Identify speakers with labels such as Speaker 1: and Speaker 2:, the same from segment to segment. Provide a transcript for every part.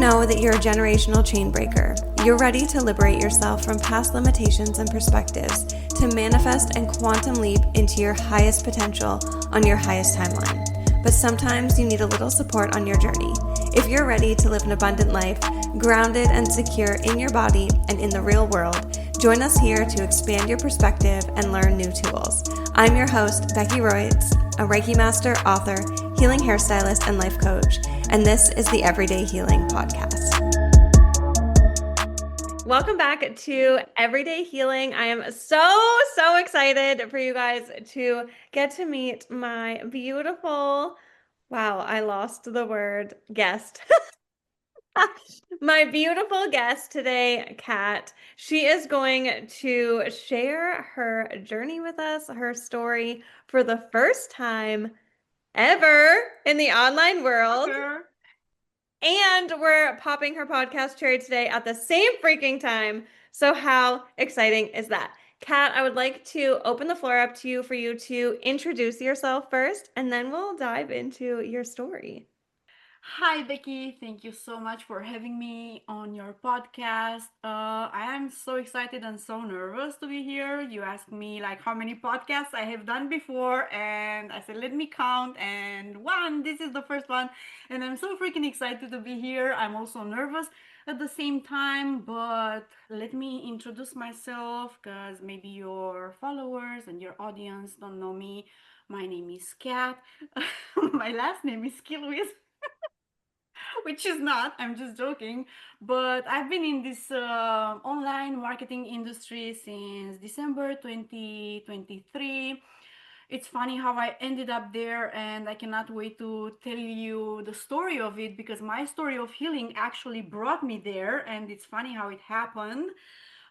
Speaker 1: know that you're a generational chain breaker. You're ready to liberate yourself from past limitations and perspectives to manifest and quantum leap into your highest potential on your highest timeline. But sometimes you need a little support on your journey. If you're ready to live an abundant life, grounded and secure in your body and in the real world, join us here to expand your perspective and learn new tools. I'm your host, Becky Royts, a Reiki master, author, healing hairstylist, and life coach, and this is the Everyday Healing Podcast. Welcome back to Everyday Healing. I am so excited for you guys to get to meet my beautiful, wow, I lost the word, guest. My beautiful guest today, Cat. She is going to share her journey with us, her story for the first time ever in the online world. And we're popping her podcast cherry today at the same freaking time. So how exciting is that? Kat, I would like to open the floor up to you for you to introduce yourself first, and then we'll dive into your story.
Speaker 2: Hi, Becky. Thank you so much for having me on your podcast. I am so excited and so nervous to be here. You asked me like how many podcasts I have done before, and I said, let me count. And this is the first one. And I'm so freaking excited to be here. I'm also nervous at the same time, but let me introduce myself because maybe your followers and your audience don't know me. My name is Cat. My last name is SkillWiz. Which is not, I'm just joking. But I've been in this online marketing industry since December 2023. It's funny how I ended up there, and I cannot wait to tell you the story of it because my story of healing actually brought me there, and it's funny how it happened.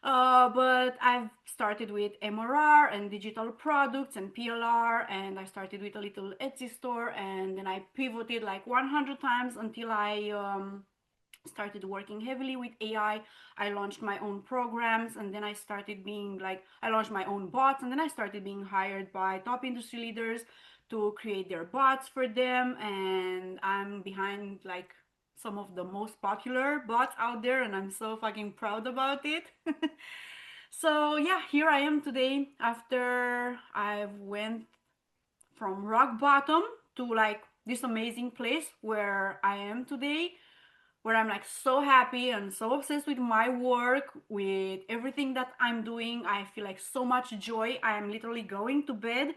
Speaker 2: But I've started with MRR and digital products and PLR, and I started with a little Etsy store, and then I pivoted like 100 times until I started working heavily with AI. I launched my own programs, and then I launched my own bots, and then I started being hired by top industry leaders to create their bots for them. And I'm behind like some of the most popular bots out there, and I'm so fucking proud about it. So yeah, here I am today after I went from rock bottom to like this amazing place where I am today, where I'm like so happy and so obsessed with my work, with everything that I'm doing. I feel like so much joy. I am literally going to bed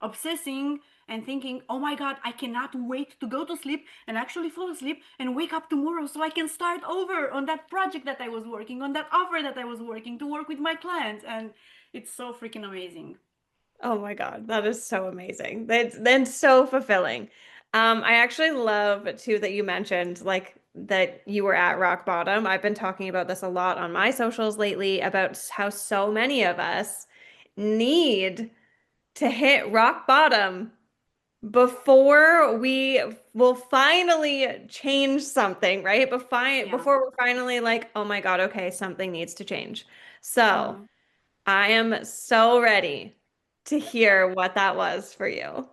Speaker 2: obsessing and thinking, oh my god, I cannot wait to go to sleep and actually fall asleep and wake up tomorrow so I can start over on that project that I was working on, that offer that I was working to work with my clients. And it's so freaking amazing.
Speaker 1: Oh my God, that is so amazing. That's so fulfilling. I actually love too that you mentioned like that you were at rock bottom. I've been talking about this a lot on my socials lately about how so many of us need to hit rock bottom before we will finally change something, right?
Speaker 2: Yeah.
Speaker 1: Before we're finally like, oh my God, okay, something needs to change. So
Speaker 2: Mhm.
Speaker 1: I am so ready to hear what that was for you.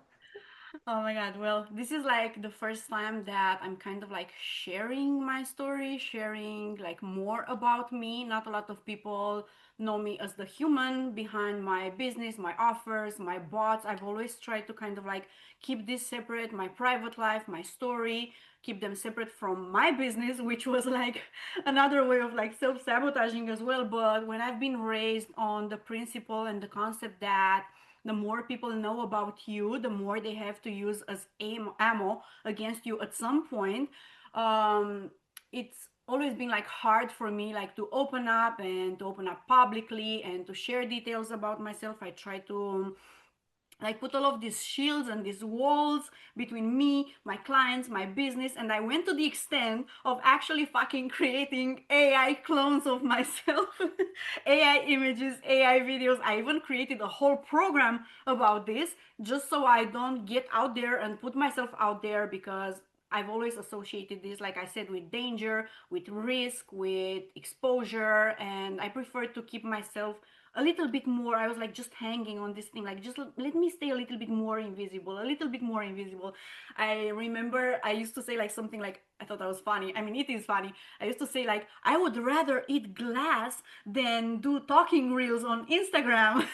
Speaker 2: Oh my God. Well, this is like the first time that I'm kind of like sharing my story, sharing like more about me. Not a lot of people know me as the human behind my business, my offers, my bots. I've always tried to kind of like keep this separate, my private life, my story, keep them separate from my business, which was like another way of like self-sabotaging as well. But when I've been raised on the principle and the concept that the more people know about you, the more they have to use as ammo against you at some point. It's always been like hard for me like to open up and to open up publicly and to share details about myself. I try to like put all of these shields and these walls between me, my clients, my business, and I went to the extent of actually fucking creating AI clones of myself, AI images, AI videos. I even created a whole program about this just so I don't get out there and put myself out there because I've always associated this, like I said, with danger, with risk, with exposure, and I prefer to keep myself a little bit more. I was like just hanging on this thing, like just let me stay a little bit more invisible, a little bit more invisible. I remember I used to say like something like, I thought that was funny. I mean, it is funny. I used to say like, I would rather eat glass than do talking reels on Instagram.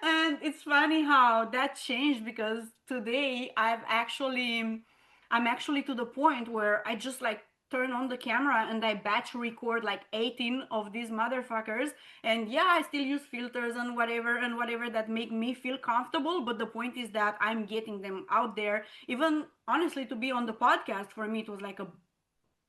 Speaker 2: And it's funny how that changed, because today I'm actually to the point where I just like turn on the camera and I batch record like 18 of these motherfuckers. And yeah, I still use filters and whatever that make me feel comfortable. But the point is that I'm getting them out there. Even honestly, to be on the podcast for me, it was like a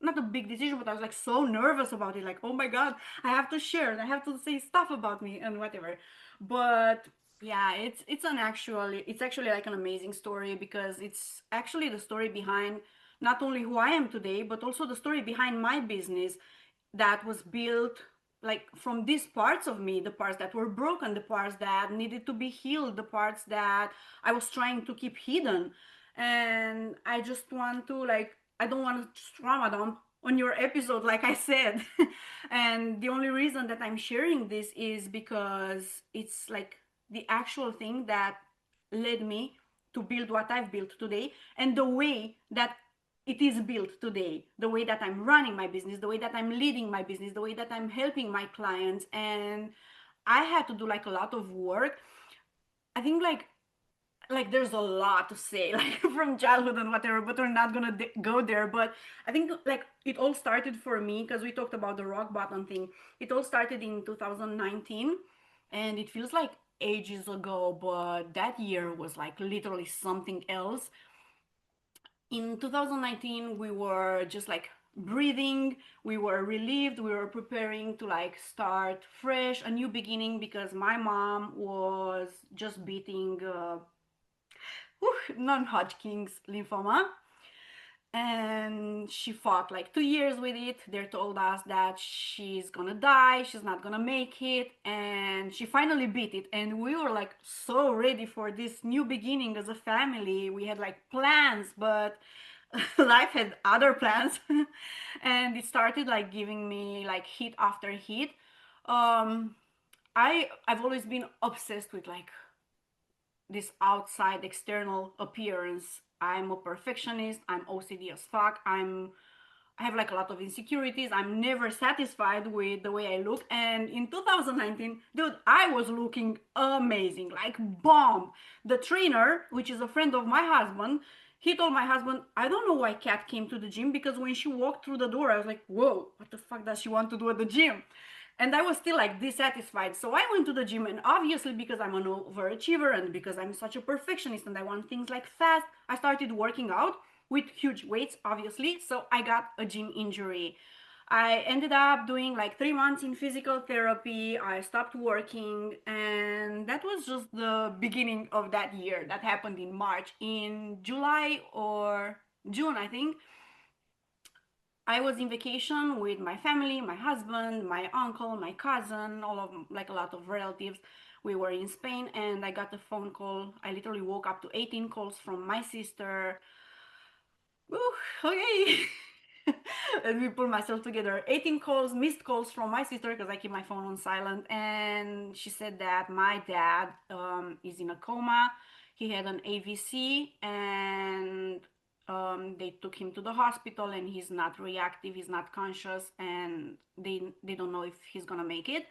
Speaker 2: not a big decision, but I was like so nervous about it. Like, oh my God, I have to share, I have to say stuff about me and whatever. But yeah, it's actually like an amazing story, because it's actually the story behind not only who I am today, but also the story behind my business that was built like from these parts of me, the parts that were broken, the parts that needed to be healed, the parts that I was trying to keep hidden. And I just want to like, I don't want to trauma dump on your episode, like I said. And the only reason that I'm sharing this is because it's like the actual thing that led me to build what I've built today, and the way that it is built today, the way that I'm running my business, the way that I'm leading my business, the way that I'm helping my clients. And I had to do like a lot of work. I think like there's a lot to say like from childhood and whatever, but we're not gonna go there. But I think like it all started for me, because we talked about the rock bottom thing. It all started in 2019, and it feels like ages ago, but that year was like literally something else. In 2019 we were just like breathing, we were relieved, we were preparing to like start fresh, a new beginning, because my mom was just beating non-Hodgkin's lymphoma, and she fought like 2 years with it. They told us that she's gonna die, she's not gonna make it, and she finally beat it. And we were like so ready for this new beginning as a family. We had like plans, but life had other plans. And it started like giving me like hit after hit. um I've always been obsessed with like this outside external appearance. I'm a perfectionist, I'm OCD as fuck, I have like a lot of insecurities. I'm never satisfied with the way I look. And in 2019, dude, I was looking amazing, like bomb. The trainer, which is a friend of my husband, he told my husband, I don't know why Kat came to the gym, because when she walked through the door, I was like, whoa, what the fuck does she want to do at the gym? And I was still like dissatisfied. So I went to the gym, and obviously, because I'm an overachiever and because I'm such a perfectionist and I want things like fast, I started working out with huge weights, obviously. So I got a gym injury. I ended up doing like 3 months in physical therapy. I stopped working, and that was just the beginning of that year. That happened in March. In July or June, I think, I was in vacation with my family, my husband, my uncle, my cousin, all of like a lot of relatives. We were in Spain, and I got a phone call. I literally woke up to 18 calls from my sister. Ooh, okay. Let me pull myself together. 18 calls, missed calls from my sister, because I keep my phone on silent. And she said that my dad is in a coma. He had an AVC, and they took him to the hospital, and he's not reactive, he's not conscious, and they don't know if he's gonna make it.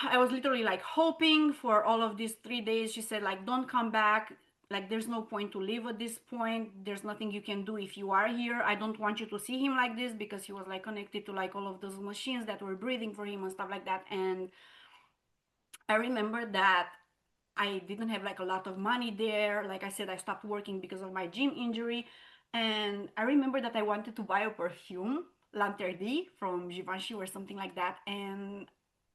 Speaker 2: I was literally like hoping for all of these 3 days. She said like, don't come back. Like, there's no point to leave at this point. There's nothing you can do if you are here. I don't want you to see him like this, because he was like connected to like all of those machines that were breathing for him and stuff like that. And I remember that I didn't have like a lot of money there. Like I said, I stopped working because of my gym injury. And I remember that I wanted to buy a perfume, L'Interdit from Givenchy or something like that. And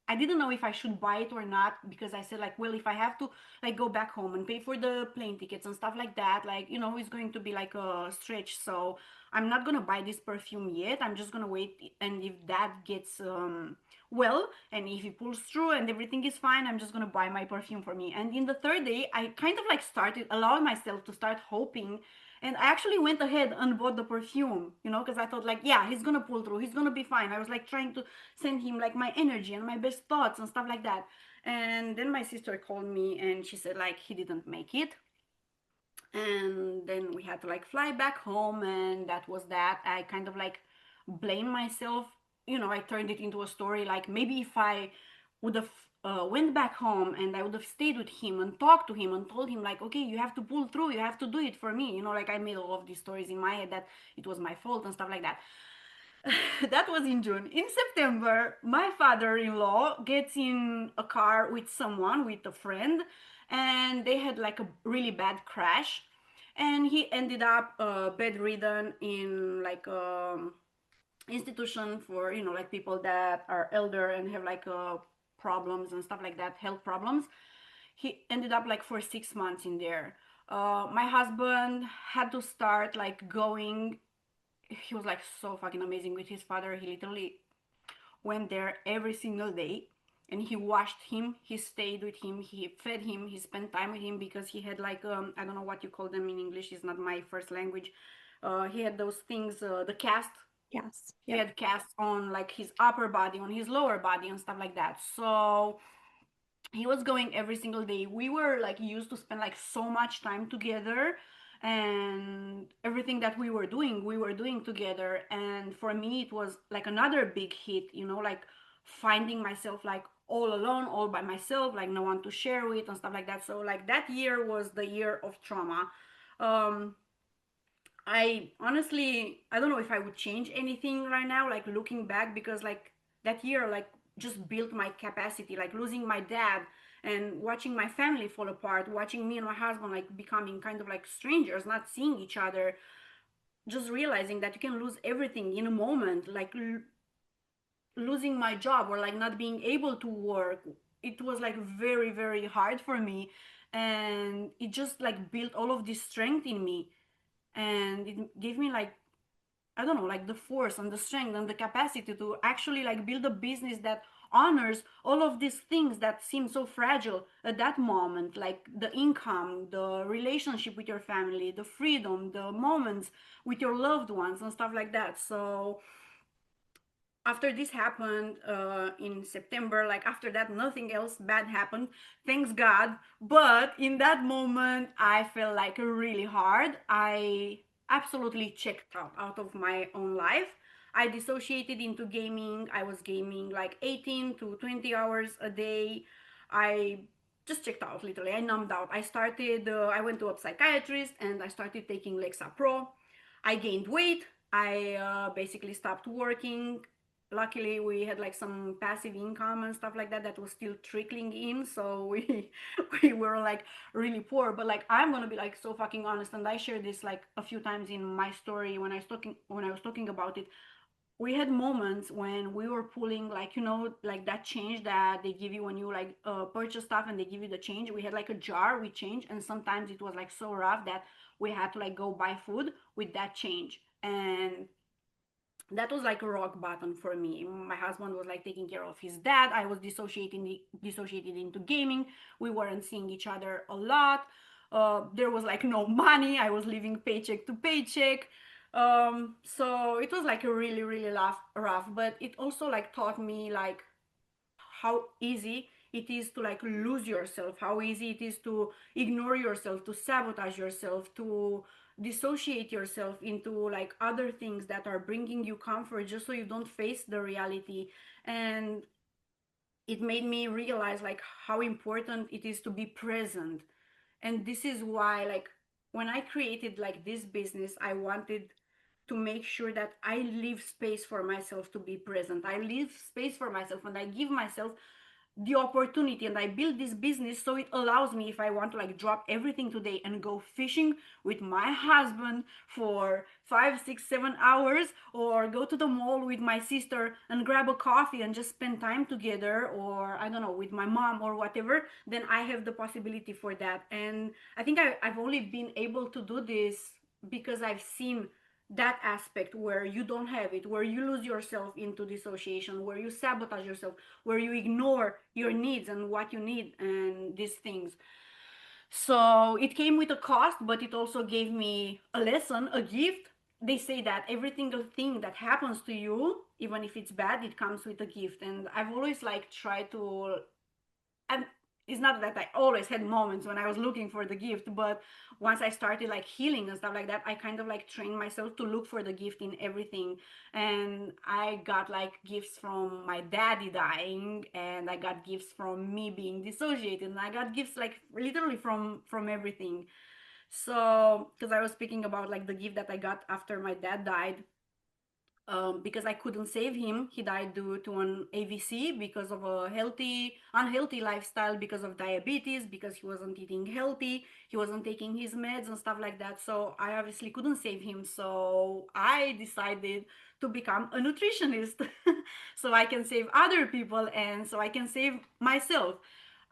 Speaker 2: I didn't know if I should buy it or not, because I said like, well, if I have to like go back home and pay for the plane tickets and stuff like that, like, you know, it's going to be like a stretch. So I'm not gonna buy this perfume yet. I'm just gonna wait, and if that gets well, and if he pulls through and everything is fine, I'm just gonna buy my perfume for me. And in the third day, I kind of like started allowing myself to start hoping, and I actually went ahead and bought the perfume, because I thought like, yeah, he's gonna pull through, he's gonna be fine. I was like trying to send him like my energy and my best thoughts and stuff like that. And then my sister called me and she said like he didn't make it, and then we had to like fly back home, and that was that. I kind of like blame myself. I turned it into a story like maybe if I would have went back home and I would have stayed with him and talked to him and told him like, okay, you have to pull through, you have to do it for me, like I made all of these stories in my head that it was my fault and stuff like that. That was in June. In September, my father-in-law gets in a car with someone, with a friend, and they had like a really bad crash, and he ended up bedridden in like institution for like people that are elder and have like problems and stuff like that, health problems. He ended up like for 6 months in there. My husband had to start like going. He was like so fucking amazing with his father. He literally went there every single day, and he washed him, he stayed with him, he fed him, he spent time with him, because he had like I don't know what you call them in English, it's not my first language. He had those things, the cast.
Speaker 1: Yes.
Speaker 2: He
Speaker 1: Yep.
Speaker 2: had casts on like his upper body, on his lower body and stuff like that. So he was going every single day. We were like used to spend like so much time together, and everything that we were doing together. And for me it was like another big hit, like finding myself like all alone, all by myself, like no one to share with and stuff like that. So like that year was the year of trauma. um I honestly, I don't know if I would change anything right now, like looking back, because like that year, like just built my capacity, like losing my dad and watching my family fall apart, watching me and my husband like becoming kind of like strangers, not seeing each other, just realizing that you can lose everything in a moment, like losing my job or like not being able to work. It was like very, very hard for me. And it just like built all of this strength in me, and it gave me like, I don't know, like the force and the strength and the capacity to actually like build a business that honors all of these things that seem so fragile at that moment, like the income, the relationship with your family, the freedom, the moments with your loved ones and stuff like that. So after this happened in September, like after that, nothing else bad happened, thanks God. But in that moment, I felt like really hard. I absolutely checked out of my own life. I dissociated into gaming. I was gaming like 18 to 20 hours a day. I just checked out literally. I numbed out. I went to a psychiatrist and I started taking Lexa Pro. I gained weight. I basically stopped working. Luckily we had like some passive income and stuff like that that was still trickling in, so we we were like really poor. But like I'm gonna be like so fucking honest, and I shared this like a few times in my story when I was talking about it. We had moments when we were pulling like, like that change that they give you when you like purchase stuff and they give you the change. We had like a jar with change, and sometimes it was like so rough that we had to like go buy food with that change. And that was like a rock bottom for me. My husband was like taking care of his dad. I was dissociated into gaming. We weren't seeing each other a lot. There was like no money. I was living paycheck to paycheck. So it was like a really, really rough. But it also like taught me like how easy it is to like lose yourself, how easy it is to ignore yourself, to sabotage yourself, to dissociate yourself into like other things that are bringing you comfort just so you don't face the reality. And it made me realize like how important it is to be present. And this is why like when I created like this business, I wanted to make sure that I leave space for myself to be present. I leave space for myself and I give myself the opportunity, and I build this business so it allows me, if I want to like drop everything today and go fishing with my husband for 5 6 7 hours, or go to the mall with my sister and grab a coffee and just spend time together, or I don't know, with my mom or whatever, then I have the possibility for that. And I think I've only been able to do this because I've seen that aspect where you don't have it, where you lose yourself into dissociation, where you sabotage yourself, where you ignore your needs and what you need and these things. So it came with a cost, but it also gave me a lesson, a gift. They say that every single thing that happens to you, even if it's bad, it comes with a gift. And I've always like tried to, and it's not that I always had moments when I was looking for the gift, but once I started like healing and stuff like that, I kind of like trained myself to look for the gift in everything. And I got like gifts from my daddy dying, and I got gifts from me being dissociated, and I got gifts like literally from everything. So, because I was speaking about like the gift that I got after my dad died, because I couldn't save him. He died due to an AVC because of a unhealthy lifestyle, because of diabetes, because he wasn't eating healthy, he wasn't taking his meds and stuff like that. So I obviously couldn't save him. So I decided to become a nutritionist so I can save other people and so I can save myself.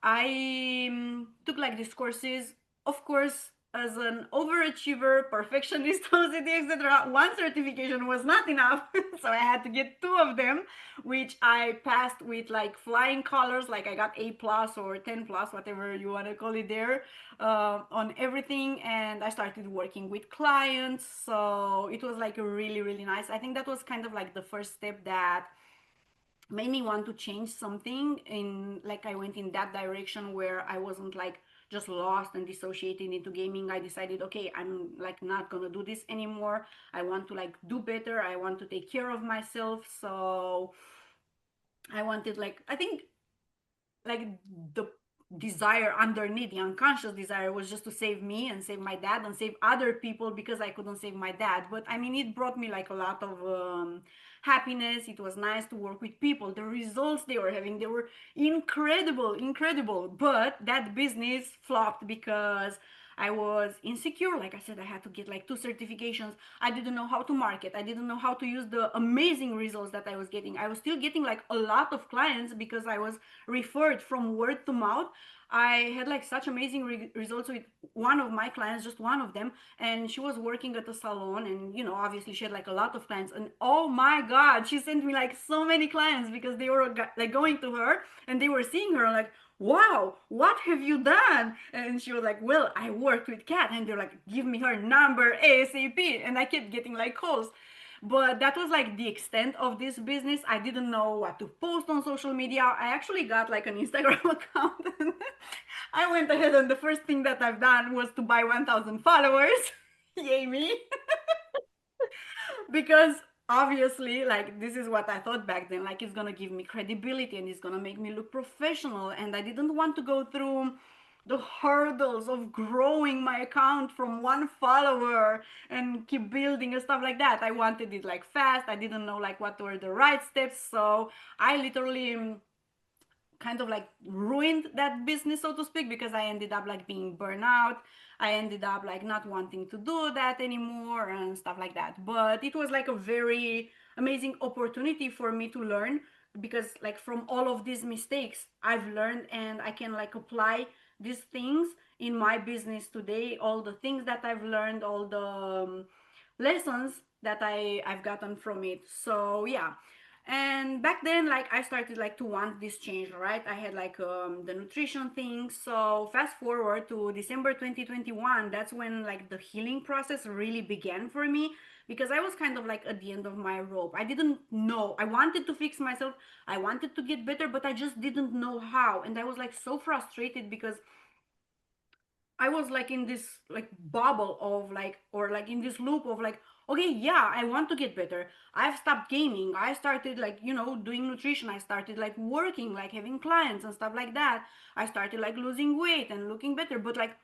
Speaker 2: I took like these courses, of course, as an overachiever, perfectionist, OCD, etc. One certification was not enough, so I had to get two of them, which I passed with like flying colors. Like I got A plus or 10 plus, whatever you want to call it there, on everything. And I started working with clients, so it was like really nice. I think that was kind of like the first step that made me want to change something in, like I went in that direction where I wasn't like just lost and dissociated into gaming. I decided, okay, I'm like not gonna do this anymore. I want to like do better. I want to take care of myself. So I wanted, like, I think like the desire underneath, the unconscious desire, was just to save me and save my dad and save other people, because I couldn't save my dad. But I mean, it brought me like a lot of happiness. It was nice to work with people. The results they were having, they were incredible. But that business flopped because I was insecure. Like I said, I had to get like two certifications. I didn't know how to market. I didn't know how to use the amazing results that I was getting. I was still getting like a lot of clients because I was referred from word to mouth. I had like such amazing results with one of my clients, just one of them, and she was working at a salon, and obviously she had like a lot of clients, and oh my god, she sent me like so many clients because they were like going to her and they were seeing her like, wow, what have you done? And she was like, well, I worked with Cat. And they're like, give me her number ASAP. And I kept getting like calls. But that was like the extent of this business. I didn't know what to post on social media. I actually got like an Instagram account. I went ahead, and the first thing that I've done was to buy 1,000 followers. Yay me. Because obviously, like, this is what I thought back then, like it's gonna give me credibility and it's gonna make me look professional, and I didn't want to go through the hurdles of growing my account from one follower and keep building and stuff like that. I wanted it like fast. I didn't know like what were the right steps, so I literally kind of like ruined that business, so to speak, because I ended up like being burnout. I ended up like not wanting to do that anymore and stuff like that. But it was like a very amazing opportunity for me to learn, because like from all of these mistakes I've learned, and I can like apply these things in my business today. All the things that I've learned, all the lessons that I've gotten from it. So yeah. And back then, like, I started like to want this change, right? I had like the nutrition thing. So fast forward to December 2021, that's when like the healing process really began for me, because I was kind of like at the end of my rope. I didn't know. I wanted to fix myself, I wanted to get better, but I just didn't know how. And I was like so frustrated because I was like in this like bubble of like, or like in this loop of like, okay, yeah, I want to get better. I've stopped gaming. I started like, doing nutrition. I started like working, like having clients and stuff like that. I started like losing weight and looking better. But like,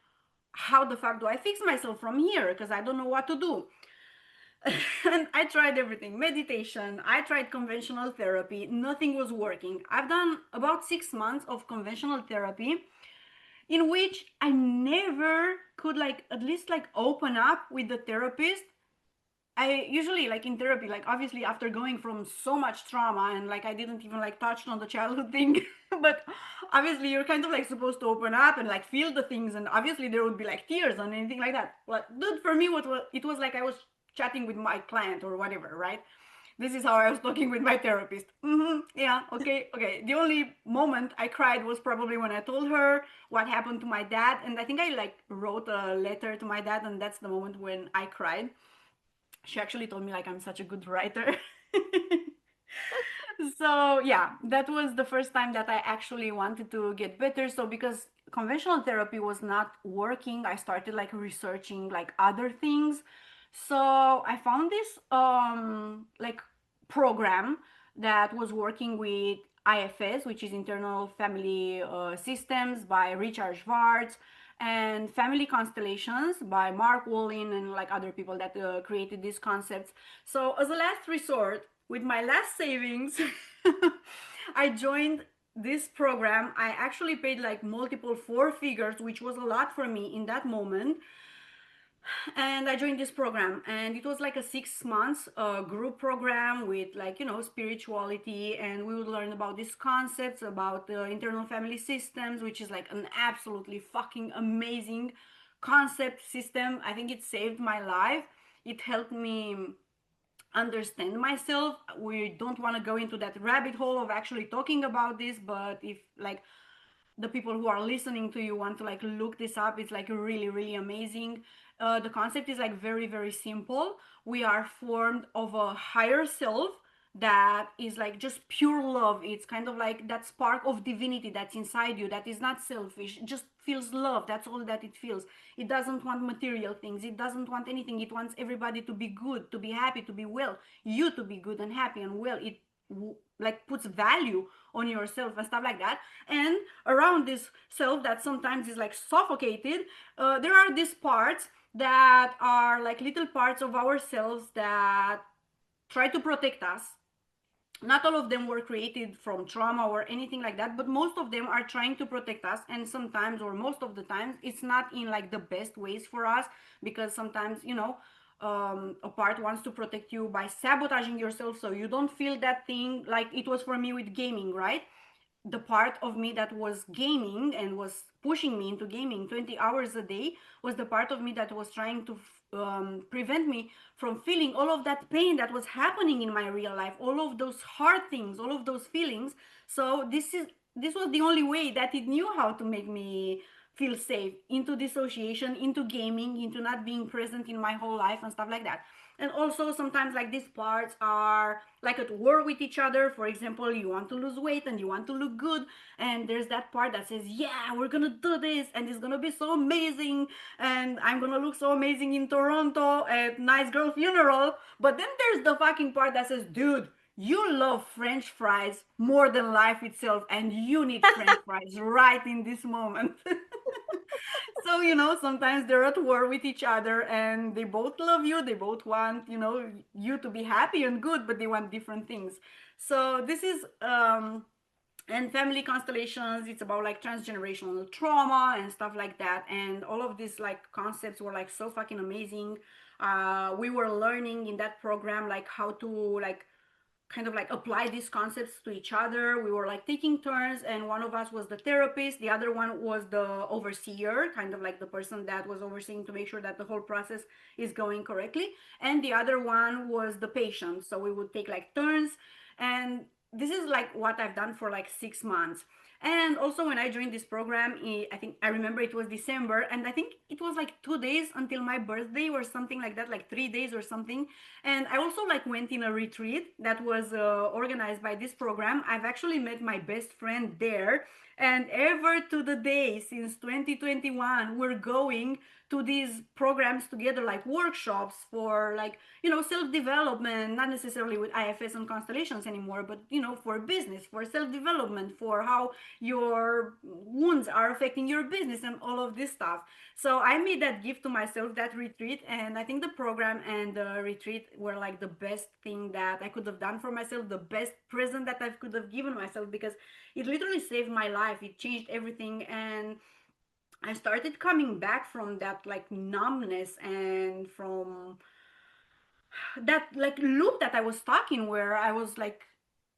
Speaker 2: how the fuck do I fix myself from here? Because I don't know what to do. And I tried everything, meditation, I tried conventional therapy. Nothing was working. I've done about 6 months of conventional therapy, in which I never could like at least like open up with the therapist. I usually like in therapy, like obviously after going from so much trauma, and like I didn't even like touch on the childhood thing, but obviously you're kind of like supposed to open up and like feel the things, and obviously there would be like tears and anything like that. But dude, for me, what was it was like I was chatting with my client or whatever, right? This is how I was talking with my therapist. Yeah, okay, okay. The only moment I cried was probably when I told her what happened to my dad, and I think I like wrote a letter to my dad, and that's the moment when I cried. She actually told me like I'm such a good writer. So yeah, that was the first time that I actually wanted to get better. So because conventional therapy was not working, I started like researching like other things. So I found this like program that was working with IFS, which is Internal Family Systems by Richard Schwartz, and Family Constellations by Mark Wallin and like other people that created these concepts. So as a last resort, with my last savings, I joined this program. I actually paid like multiple four figures, which was a lot for me in that moment, and I joined this program, and it was like a 6 months group program with like spirituality, and we would learn about these concepts about the internal family systems, which is like an absolutely fucking amazing concept system. I think it saved my life. It helped me understand myself. We don't want to go into that rabbit hole of actually talking about this, but if like the people who are listening to you want to like look this up, it's like really really amazing. The concept is like very very simple. We are formed of a higher self that is like just pure love. It's kind of like that spark of divinity that's inside you, that is not selfish, it just feels love. That's all that it feels. It doesn't want material things, it doesn't want anything. It wants everybody to be good, to be happy, to be well, you to be good and happy and well. It like puts value on yourself and stuff like that. And around this self that sometimes is like suffocated, there are these parts that are like little parts of ourselves that try to protect us. Not all of them were created from trauma or anything like that, but most of them are trying to protect us. And sometimes, or most of the times, it's not in like the best ways for us, because sometimes a part wants to protect you by sabotaging yourself so you don't feel that thing. Like it was for me with gaming, right? The part of me that was gaming and was pushing me into gaming 20 hours a day was the part of me that was trying to prevent me from feeling all of that pain that was happening in my real life, all of those hard things, all of those feelings. So this was the only way that it knew how to make me feel safe, into dissociation, into gaming, into not being present in my whole life and stuff like that. And also sometimes like these parts are like at war with each other. For example, you want to lose weight and you want to look good, and there's that part that says, yeah, we're gonna do this and it's gonna be so amazing, and I'm gonna look so amazing in Toronto at nice girl funeral. But then there's the fucking part that says, dude, you love french fries more than life itself, and you need french fries right in this moment. So sometimes they're at war with each other, and they both love you, they both want you to be happy and good, but they want different things. So this is and family constellations, it's about like transgenerational trauma and stuff like that, and all of these like concepts were like so fucking amazing. We were learning in that program like how to like kind of like apply these concepts to each other. We were like taking turns, and one of us was the therapist, the other one was the overseer, kind of like the person that was overseeing to make sure that the whole process is going correctly, and the other one was the patient. So we would take like turns, and this is like what I've done for like 6 months. And also when I joined this program, I think I remember it was December, and I think it was like 2 days until my birthday or something like that, like 3 days or something. And I also like went in a retreat that was organized by this program. I've actually met my best friend there, and ever to the day since 2021 we're going to these programs together, like workshops for like self-development, not necessarily with IFS and constellations anymore, but for business, for self-development, for how your wounds are affecting your business and all of this stuff. So I made that gift to myself, that retreat, and I think the program and the retreat were like the best thing that I could have done for myself, the best present that I could have given myself, because it literally saved my life. It changed everything, and I started coming back from that like numbness and from that like loop that I was stuck in, where I was like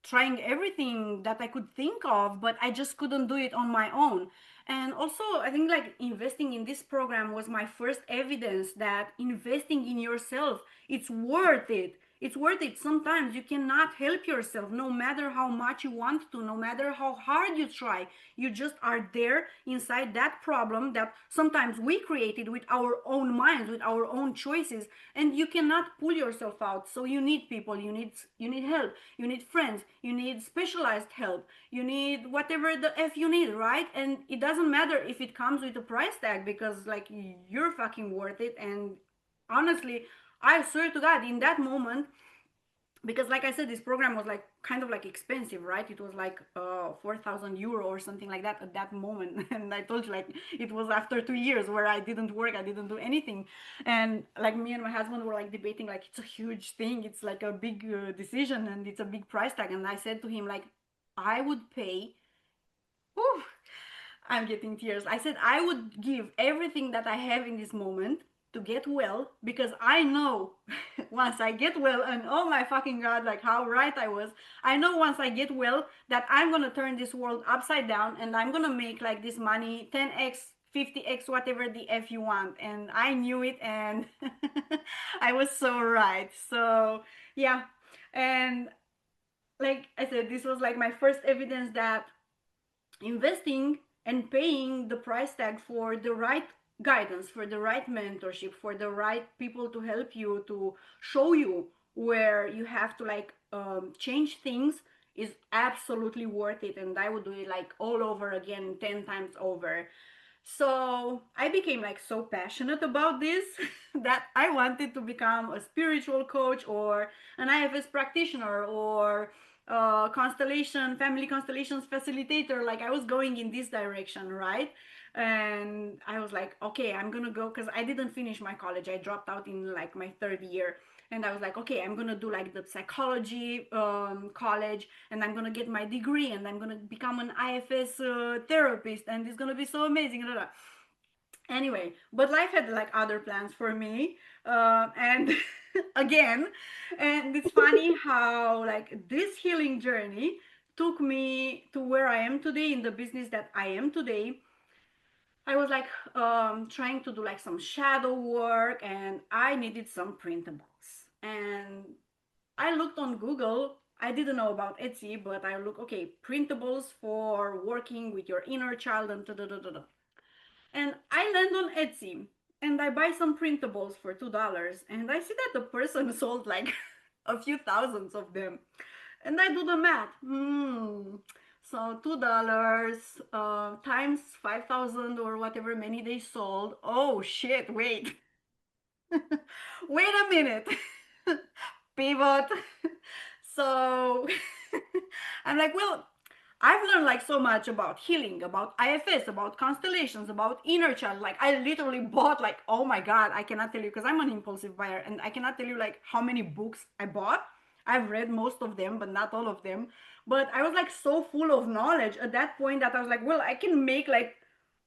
Speaker 2: trying everything that I could think of, but I just couldn't do it on my own. And also, I think like investing in this program was my first evidence that investing in yourself, it's worth it. It's worth it. Sometimes you cannot help yourself, no matter how much you want to, no matter how hard you try. You just are there inside that problem that sometimes we created with our own minds, with our own choices, and you cannot pull yourself out. So you need people, you need help, you need friends, you need specialized help, you need whatever the f you need, right? And it doesn't matter if it comes with a price tag, because like you're fucking worth it. And honestly, I swear to God, in that moment, because like I said, this program was like kind of like expensive, right? It was like 4,000 euro or something like that at that moment. And I told you, like, it was after 2 years where I didn't work, I didn't do anything. And like me and my husband were like debating, like, it's a huge thing, it's like a big decision, and it's a big price tag. And I said to him, like, I would pay, whew, I'm getting tears. I said I would give everything that I have in this moment to get well, because I know once I get well, and oh my fucking God, like how right I was. I know once I get well that I'm gonna turn this world upside down, and I'm gonna make like this money 10x, 50x, whatever the F you want. And I knew it, and I was so right. So, yeah. And like I said, this was like my first evidence that investing and paying the price tag for the right guidance, for the right mentorship, for the right people to help you, to show you where you have to like change things, is absolutely worth it. And I would do it like all over again, 10 times over. So I became like so passionate about this that I wanted to become a spiritual coach, or an IFS practitioner, or family constellations facilitator. Like I was going in this direction, right? And I was like, okay, I'm gonna go, because I didn't finish my college. I dropped out in like my third year. And I was like, okay, I'm gonna do like the psychology college, and I'm gonna get my degree, and I'm gonna become an IFS therapist, and it's gonna be so amazing. Blah, blah, blah. Anyway, but life had like other plans for me, and again, and it's funny how like this healing journey took me to where I am today, in the business that I am today. I was like trying to do like some shadow work, and I needed some printables. And I looked on Google. I didn't know about Etsy, but I look, okay, printables for working with your inner child, and da da da da da. And I land on Etsy, and I buy some printables for $2, and I see that the person sold like a few thousands of them. And I do the math. So $2 times 5,000 or whatever many they sold. Oh shit, wait. Wait a minute. Pivot. So I'm like, well, I've learned like so much about healing, about IFS, about constellations, about inner child. Like I literally bought like, oh my God, I cannot tell you, because I'm an impulsive buyer, and I cannot tell you like how many books I bought. I've read most of them, but not all of them. But I was like so full of knowledge at that point that I was like, well, I can make like,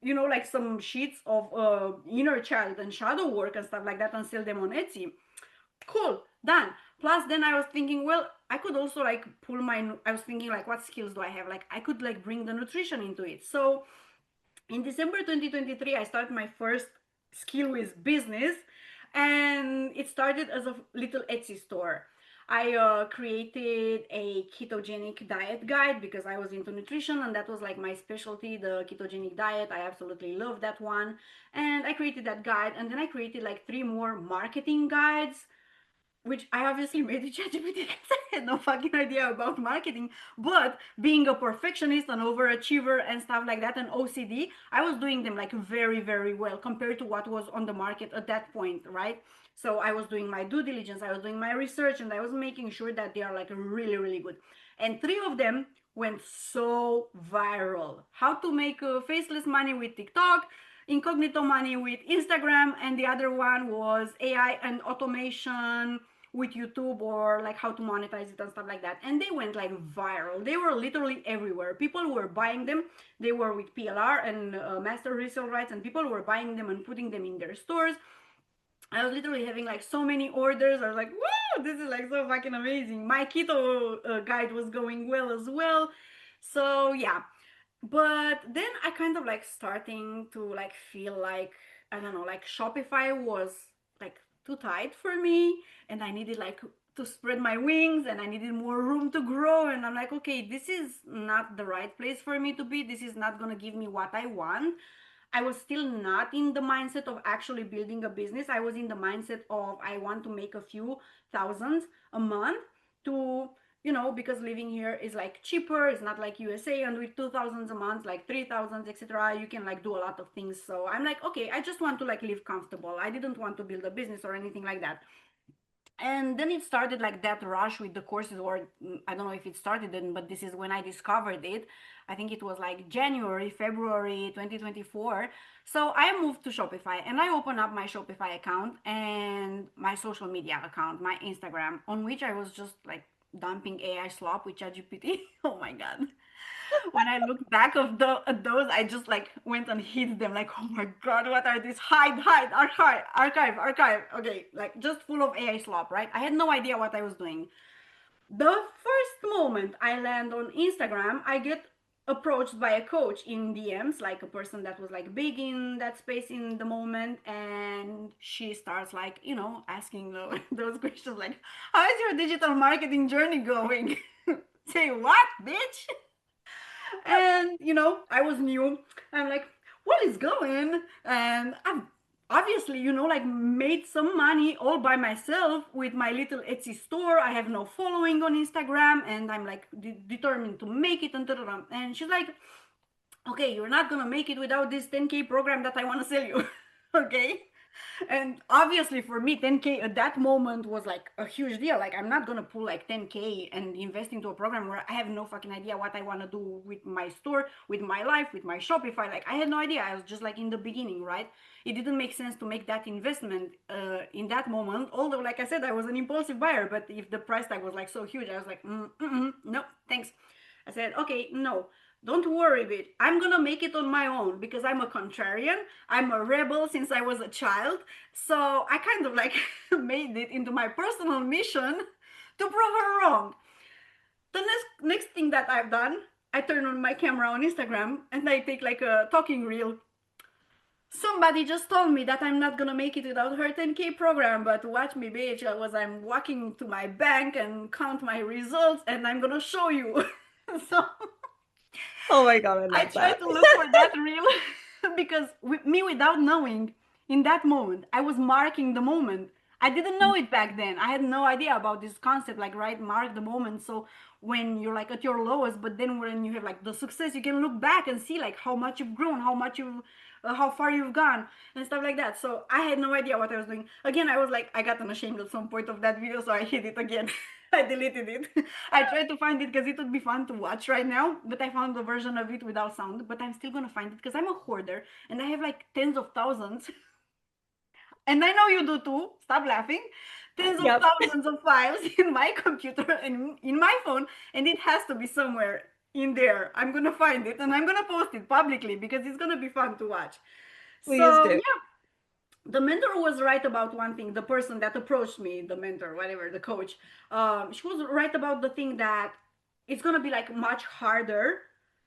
Speaker 2: like some sheets of inner child and shadow work and stuff like that, and sell them on Etsy. Cool, done. Plus then I was thinking, well, I could also like I was thinking like, what skills do I have? Like I could like bring the nutrition into it. So in December 2023, I started my first SkillWiz business, and it started as a little Etsy store. I created a ketogenic diet guide, because I was into nutrition, and that was like my specialty, the ketogenic diet. I absolutely love that one. And I created that guide, and then I created like three more marketing guides, which I obviously made to ChatGPT because I had no fucking idea about marketing. But being a perfectionist, an overachiever, and stuff like that, and OCD, I was doing them like very, very well compared to what was on the market at that point, right? So I was doing my due diligence, I was doing my research, and I was making sure that they are like really, really good. And three of them went so viral. How to make faceless money with TikTok, incognito money with Instagram, and the other one was AI and automation with YouTube, or like how to monetize it and stuff like that. And they went like viral. They were literally everywhere. People were buying them. They were with PLR and master resale rights, and people were buying them and putting them in their stores. I was literally having like so many orders. I was like, woo, This is like so fucking amazing. My keto guide was going well as well. So yeah, but then I kind of like starting to like feel like, I don't know, like Shopify was like too tight for me, and I needed like to spread my wings, and I needed more room to grow. And I'm like, okay, this is not the right place for me to be. This is not gonna give me what I want. I was still not in the mindset of actually building a business. I was in the mindset of I want to make a few thousands a month to, because living here is like cheaper. It's not like USA, and with 2,000 a month, like 3,000, etc., you can like do a lot of things. So I'm like, okay, I just want to like live comfortable. I didn't want to build a business or anything like that. And then it started like that rush with the courses, or I don't know if it started then, but this is when I discovered it. I think it was like January, February 2024. So I moved to Shopify, and I opened up my Shopify account and my social media account, my Instagram, on which I was just like dumping AI slop with ChatGPT. Oh my god. When I look back at those, I just like went and hid them. Like, oh my god, what are these? Hide, archive. Okay, like just full of AI slop, right? I had no idea what I was doing. The first moment I land on Instagram, I get approached by a coach in DMs, like a person that was like big in that space in the moment, and she starts like, asking those questions like, how is your digital marketing journey going? Say what, bitch? And I was new. I'm like, what is going? And I've obviously, like made some money all by myself with my little Etsy store. I have no following on Instagram, and I'm like determined to make it. And she's like, okay, you're not gonna make it without this 10K program that I want to sell you. Okay. And obviously for me 10K at that moment was like a huge deal. Like I'm not gonna pull like 10K and invest into a program where I have no fucking idea what I want to do with my store, with my life, with my Shopify. Like I had no idea. I was just like in the beginning, right? It didn't make sense to make that investment in that moment, although like I said, I was an impulsive buyer. But if the price tag was like so huge, I was like, no thanks. I said, okay, no, don't worry, bitch. I'm gonna make it on my own because I'm a contrarian. I'm a rebel since I was a child. So I kind of like made it into my personal mission to prove her wrong. The next thing that I've done, I turn on my camera on Instagram and I take like a talking reel. Somebody just told me that I'm not gonna make it without her 10K program, but watch me, bitch. I'm walking to my bank and count my results, and I'm gonna show you. So
Speaker 1: Oh my God, I
Speaker 2: I
Speaker 1: love
Speaker 2: try
Speaker 1: that.
Speaker 2: to look for that reel because with me, without knowing, in that moment, I was marking the moment. I didn't know it back then. I had no idea about this concept, like, right, mark the moment. So when you're like at your lowest, but then when you have like the success, you can look back and see like how much you've grown, how far you've gone, and stuff like that. So I had no idea what I was doing. Again, I was like, I got ashamed at some point of that video, so I hid it again. I deleted it. I tried to find it because it would be fun to watch right now, but I found the version of it without sound. But I'm still gonna find it because I'm a hoarder and I have like tens of thousands. And I know you do too. Stop laughing. Tens of
Speaker 1: Yep.
Speaker 2: thousands of files in my computer and in my phone, and it has to be somewhere in there. I'm gonna find it and I'm gonna post it publicly because it's gonna be fun to watch.
Speaker 1: Please
Speaker 2: So
Speaker 1: do.
Speaker 2: yeah, the mentor was right about one thing. The person that approached me, the mentor, whatever, the coach, she was right about the thing that it's gonna be like much harder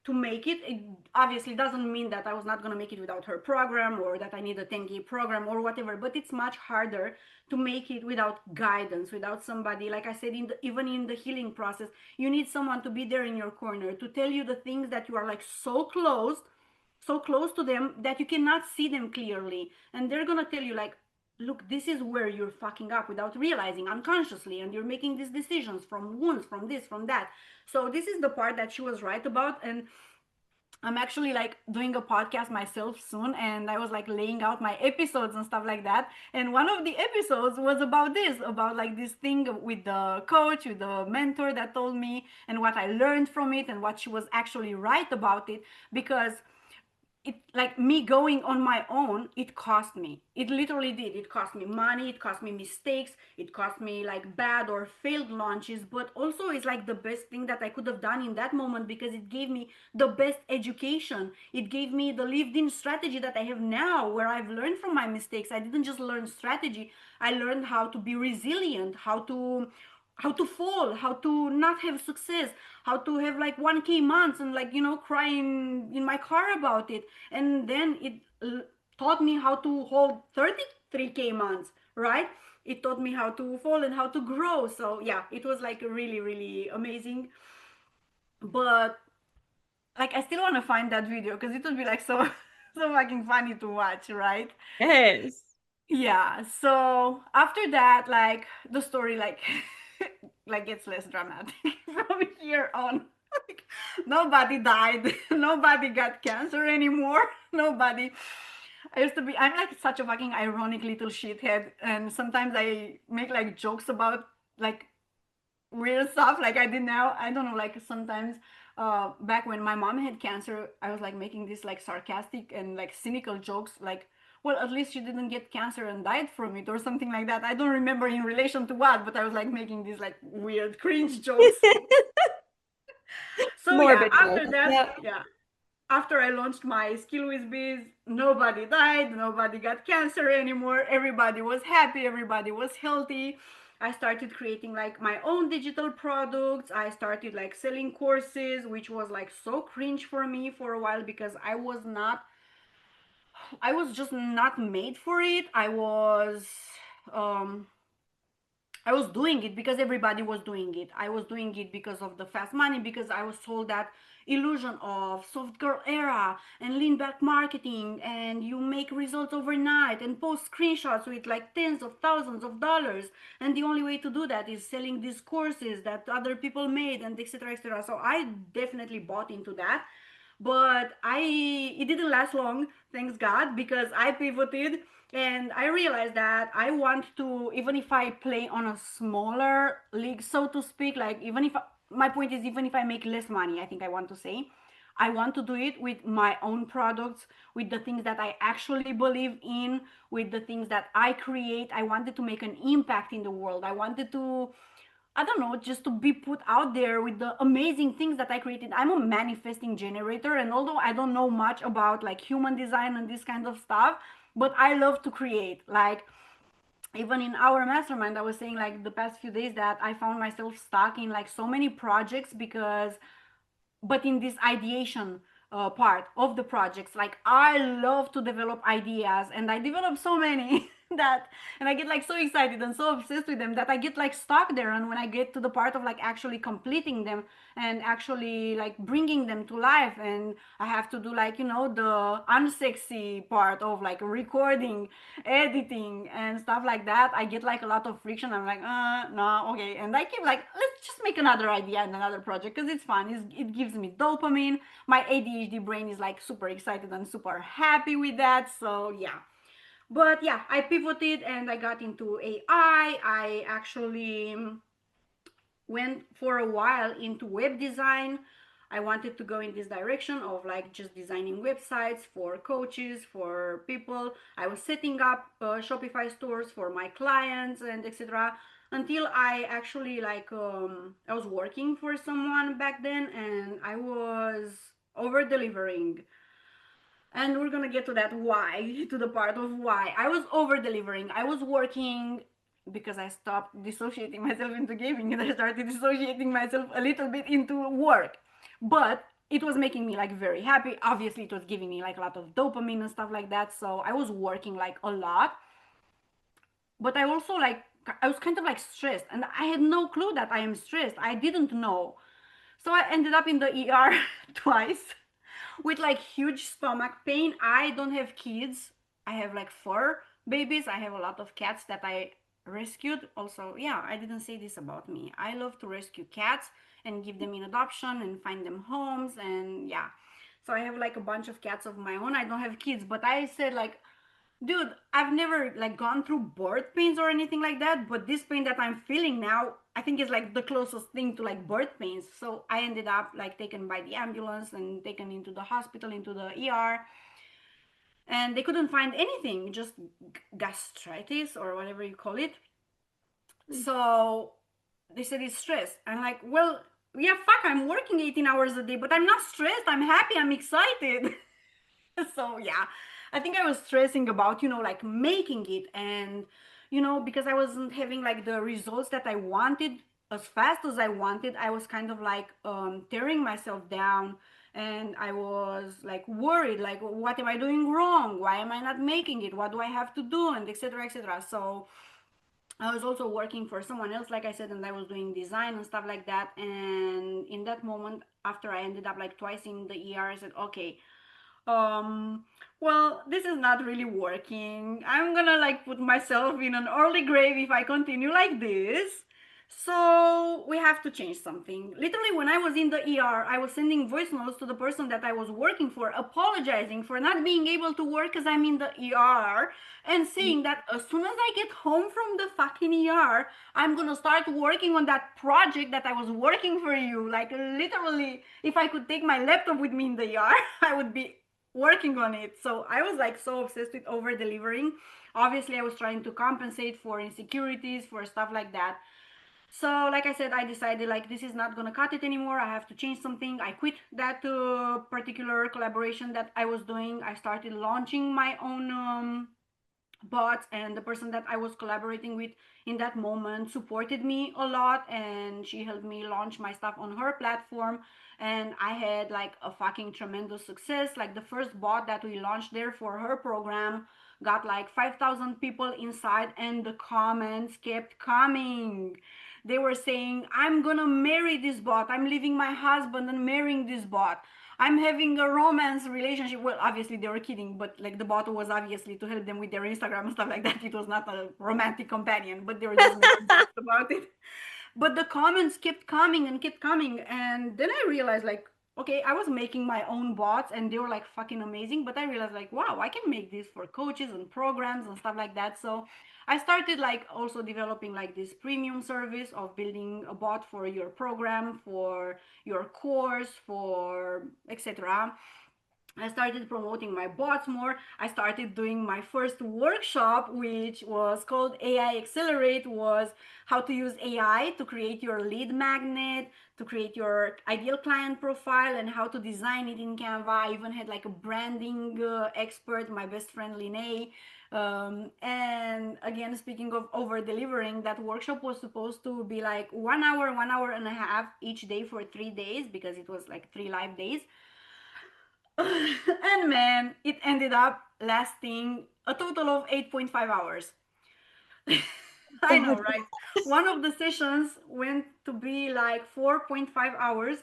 Speaker 2: to make it. It obviously doesn't mean that I was not gonna make it without her program or that I need a 10K program or whatever, but it's much harder to make it without guidance, without somebody. Like I said, even in the healing process, you need someone to be there in your corner to tell you the things that you are like so close to them that you cannot see them clearly, and they're gonna tell you like, look, this is where you're fucking up without realizing unconsciously, and you're making these decisions from wounds, from this, from that. So this is the part that she was right about. And I'm actually like doing a podcast myself soon, and I was like laying out my episodes and stuff like that. And one of the episodes was about this, about like this thing with the coach, with the mentor that told me, and what I learned from it, and what she was actually right about it. Because it, like me going on my own, it cost me. It literally did. It cost me money, it cost me mistakes, it cost me like bad or failed launches, but also it's like the best thing that I could have done in that moment, because it gave me the best education. It gave me the lived in strategy that I have now, where I've learned from my mistakes. I didn't just learn strategy, I learned how to be resilient, how to fall, how to not have success, how to have like 1K months and like, crying in my car about it. And then it taught me how to hold 33K months, right? It taught me how to fall and how to grow. So yeah, it was like really, really amazing. But like, I still want to find that video because it would be like so, so fucking funny to watch, right?
Speaker 1: Yes.
Speaker 2: Yeah, so after that, like the story like like gets less dramatic from here on. Like, nobody died, nobody got cancer anymore, nobody. I'm like such a fucking ironic little shithead, and sometimes I make like jokes about like weird stuff like I did now. I don't know, like sometimes back when my mom had cancer, I was like making this like sarcastic and like cynical jokes like, well, at least she didn't get cancer and died from it or something like that. I don't remember in relation to what, but I was like making these like weird cringe jokes. So yeah,
Speaker 1: Morbidness.
Speaker 2: after that,
Speaker 1: Yep.
Speaker 2: yeah, after I launched my SkillWiz, nobody died, nobody got cancer anymore. Everybody was happy, everybody was healthy. I started creating like my own digital products. I started like selling courses, which was like so cringe for me for a while because I was just not made for it. Um I was doing it because everybody was doing it. I was doing it because of the fast money, because I was told that illusion of soft girl era and lean back marketing, and you make results overnight and post screenshots with like tens of thousands of dollars. And the only way to do that is selling these courses that other people made, and etc. etc. So I definitely bought into that. But it didn't last long, thanks God, because I pivoted and I realized that I want to, even if I play on a smaller league, so to speak, like even if my point is, even if I make less money, I think I want to say, I want to do it with my own products, with the things that I actually believe in, with the things that I create. I wanted to make an impact in the world. I wanted to, I don't know, just to be put out there with the amazing things that I created. I'm a manifesting generator, and although I don't know much about like human design and this kind of stuff, but I love to create. Like, even in our mastermind, I was saying like the past few days that I found myself stuck in like so many projects because, but in this ideation part of the projects, like I love to develop ideas, and I develop so many that, and I get like so excited and so obsessed with them that I get like stuck there. And when I get to the part of like actually completing them and actually like bringing them to life, and I have to do like, the unsexy part of like recording, editing and stuff like that, I get like a lot of friction. I'm like, no, okay. And I keep like, let's just make another idea and another project because it's fun. It gives me dopamine. My ADHD brain is like super excited and super happy with that. So yeah. But yeah, I pivoted and I got into AI. I actually went for a while into web design. I wanted to go in this direction of like just designing websites for coaches, for people. I was setting up Shopify stores for my clients and etc. Until I actually like I was working for someone back then, and I was over delivering. And we're gonna get to that why, to the part of why I was over delivering. I was working because I stopped dissociating myself into gaming, and I started dissociating myself a little bit into work. But it was making me like very happy. Obviously, it was giving me like a lot of dopamine and stuff like that. So I was working like a lot, but I also like, I was kind of like stressed, and I had no clue that I am stressed. I didn't know. So I ended up in the ER twice with like huge stomach pain. I don't have kids. I have like four babies. I have a lot of cats that I rescued. Also, yeah, I didn't say this about me. I love to rescue cats and give them in adoption and find them homes, and yeah. So I have like a bunch of cats of my own. I don't have kids, but I said like, dude, I've never like gone through birth pains or anything like that, but this pain that I'm feeling now, I think is like the closest thing to like birth pains. So I ended up like taken by the ambulance and taken into the hospital, into the ER. and they couldn't find anything, just gastritis or whatever you call it. So they said it's stress. I'm like, well, yeah, fuck, I'm working 18 hours a day, but I'm not stressed. I'm happy. I'm excited. So yeah, I think I was stressing about, like making it, and because I wasn't having like the results that I wanted as fast as I wanted. I was kind of like tearing myself down, and I was like worried, like what am I doing wrong? Why am I not making it? What do I have to do? And etc. etc. So I was also working for someone else, like I said, and I was doing design and stuff like that. And in that moment, after I ended up like twice in the ER, I said, okay, um well, this is not really working. I'm gonna like put myself in an early grave if I continue like this. So we have to change something. Literally, when I was in the ER, I was sending voice notes to the person that I was working for, apologizing for not being able to work because I'm in the ER, and saying that as soon as I get home from the fucking ER, I'm gonna start working on that project that I was working for you. Like, literally, if I could take my laptop with me in the ER, I would be working on it. So I was like so obsessed with over delivering. Obviously, I was trying to compensate for insecurities, for stuff like that. So like I said, I decided like this is not gonna cut it anymore. I have to change something. I quit that particular collaboration that I was doing. I started launching my own bots, and the person that I was collaborating with in that moment supported me a lot, and she helped me launch my stuff on her platform. And I had like a fucking tremendous success. Like the first bot that we launched there for her program got like 5,000 people inside, and the comments kept coming. They were saying, I'm gonna marry this bot, I'm leaving my husband and marrying this bot, I'm having a romance relationship. Well, obviously they were kidding, but like the bottle was obviously to help them with their Instagram and stuff like that. It was not a romantic companion, but they were just making jokes about it. But the comments kept coming and kept coming, and then I realized like, okay, I was making my own bots and they were like fucking amazing, but I realized like, wow, I can make this for coaches and programs and stuff like that. So I started like also developing like this premium service of building a bot for your program, for your course, for etc. I started promoting my bots more. I started doing my first workshop, which was called AI Accelerate, was how to use AI to create your lead magnet, to create your ideal client profile, and how to design it in Canva. I even had like a branding expert, my best friend Linnea. And again, speaking of over delivering, that workshop was supposed to be like 1 hour, 1 hour and a half each day for 3 days, because it was like 3 live days. And man, it ended up lasting a total of 8.5 hours. I know, right? One of the sessions went to be like 4.5 hours.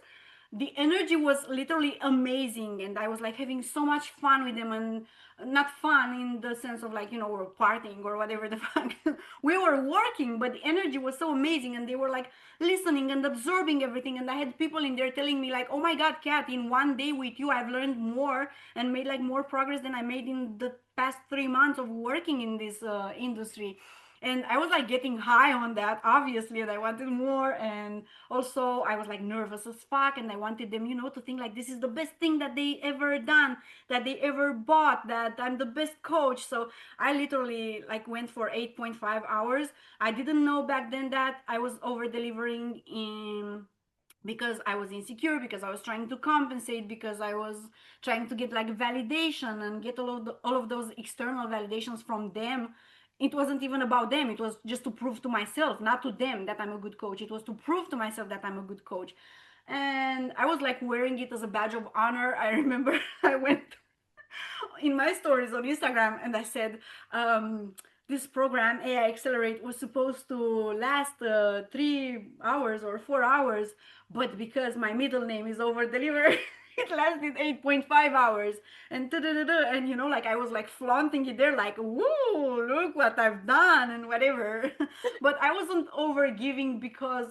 Speaker 2: The energy was literally amazing, and I was like having so much fun with them. And not fun in the sense of like, we're partying or whatever the fuck. We were working, but the energy was so amazing, and they were like listening and absorbing everything. And I had people in there telling me like, oh my god, Kat, in one day with you I've learned more and made like more progress than I made in the past 3 months of working in this industry. And I was like getting high on that, obviously, and I wanted more. And also I was like nervous as fuck, and I wanted them, to think like this is the best thing that they ever done, that they ever bought, that I'm the best coach. So I literally like went for 8.5 hours. I didn't know back then that I was over delivering in, because I was insecure, because I was trying to compensate, because I was trying to get like validation and get all of those external validations from them. It wasn't even about them. It was just to prove to myself, not to them, that I'm a good coach. It was to prove to myself that I'm a good coach. And I was like wearing it as a badge of honor. I remember I went in my stories on Instagram and I said, this program AI Accelerate was supposed to last 3 hours or 4 hours, but because my middle name is over deliver, it lasted 8.5 hours. And and like I was like flaunting it there, like, woo, look what I've done and whatever. But I wasn't over giving because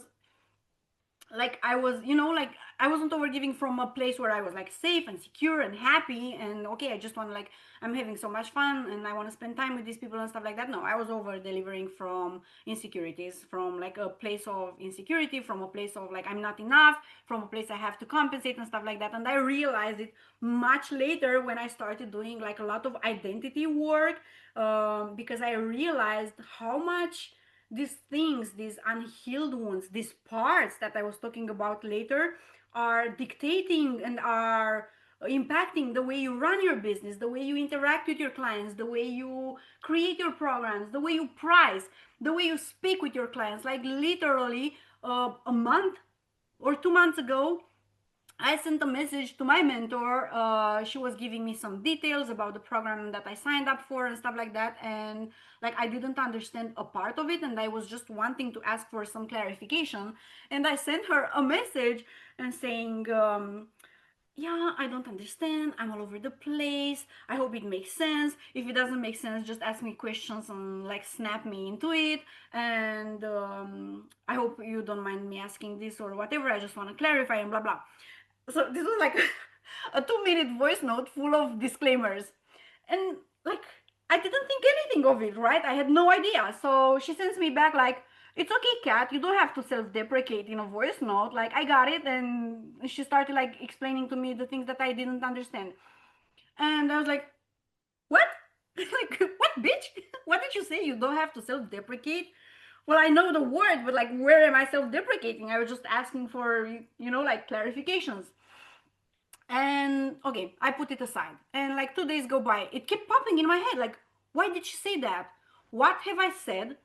Speaker 2: like I was, like I wasn't over giving from a place where I was like safe and secure and happy and okay, I just want to like I'm having so much fun and I want to spend time with these people and stuff like that. No, I was over delivering from insecurities, from like a place of insecurity, from a place of like I'm not enough, from a place I have to compensate and stuff like that. And I realized it much later when I started doing like a lot of identity work, because I realized how much these things, these unhealed wounds, these parts that I was talking about later, are dictating and are impacting the way you run your business, the way you interact with your clients, the way you create your programs, the way you price, the way you speak with your clients. Like literally a month or 2 months ago, I sent a message to my mentor. She was giving me some details about the program that I signed up for and stuff like that. And like I didn't understand a part of it, and I was just wanting to ask for some clarification. And I sent her a message and saying, yeah, I don't understand. I'm all over the place. I hope it makes sense. If it doesn't make sense, just ask me questions and like snap me into it. And I hope you don't mind me asking this or whatever. I just want to clarify and blah blah. So this was like a 2 minute voice note full of disclaimers. And like I didn't think anything of it, right? I had no idea. So she sends me back like, it's okay, Kat, you don't have to self-deprecate in a voice note. Like I got it. And she started like explaining to me the things that I didn't understand. And I was like, what? Like, what, bitch? What did you say? You don't have to self-deprecate? Well, I know the word, but like, where am I self-deprecating? I was just asking for, like clarifications. And okay, I put it aside. And like 2 days go by, it kept popping in my head. Like, why did she say that? What have I said?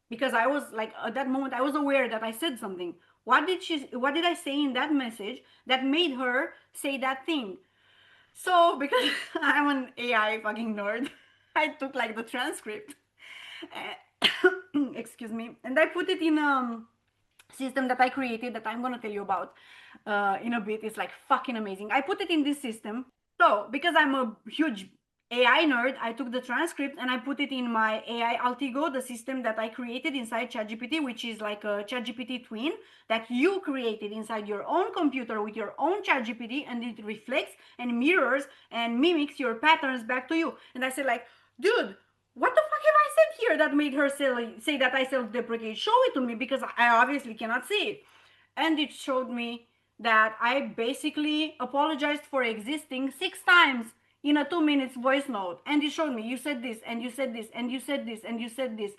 Speaker 2: Because I was like, at that moment, I was aware that I said something. What did I say in that message that made her say that thing? So, because I'm an AI fucking nerd, I took like the transcript, excuse me, and I put it in system that I created that I'm gonna tell you about in a bit. It's like fucking amazing. I put it in this system. So because I'm a huge AI nerd, I took the transcript and I put it in my AI Altigo, the system that I created inside ChatGPT, which is like a ChatGPT twin that you created inside your own computer with your own ChatGPT, and it reflects and mirrors and mimics your patterns back to you. And I said like, dude, what the fuck have I said here that made her say that I self-deprecate? Show it to me because I obviously cannot see it. And it showed me that I basically apologized for existing 6 times in a 2 minutes voice note. And it showed me you said this and you said this and you said this and you said this.